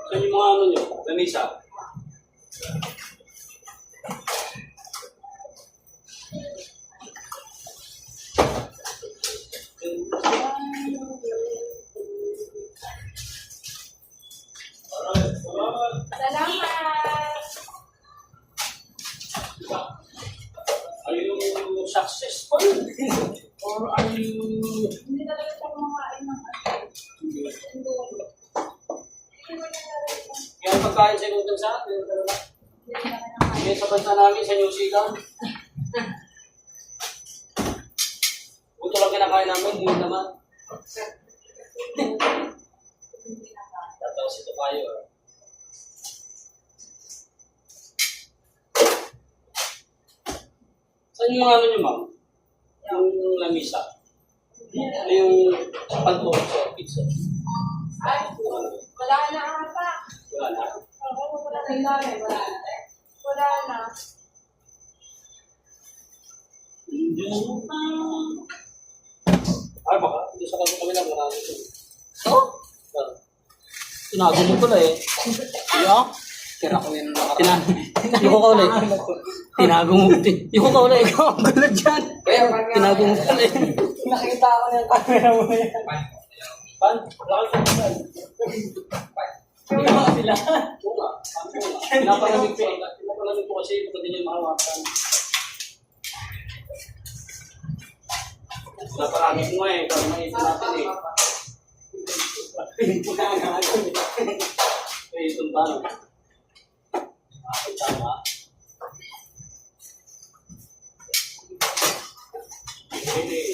Saan yung mga ano nyo? Lamisa? Are you successful? Or are you... Hindi talaga siya kumakain ng Yung pagkain sa ibang bansa, sa bansa namin, sa New Zealand. Ito lang kinakain namin, hindi naman. Tapos ito kayo. Saan yung ano nyo, ma'am? Yung lamisa? Ano yung panto sa pizza? Ay, wala na ata. Wala na. Oo, wala na ilalim. Wala na. Ay, baka. Hindi sa kami lang marami ito. Oo? Tinago mo pala eh. Iyo? Tira ko yun nakaraan. Yung ko ulit. Tinago mo. Yung ko ulit. Ikaw ang gulat dyan. Tinago mo pala eh. Nakita ko ng camera mo yan. Pan? Wala ka sa Yung mga sila. Oo nga. Pinapalamig ko kasi ito din yung mahawakan. Pinapalamig mo eh. Para maipin natin eh. Eh, itong tanong. Ay, tama. Eh,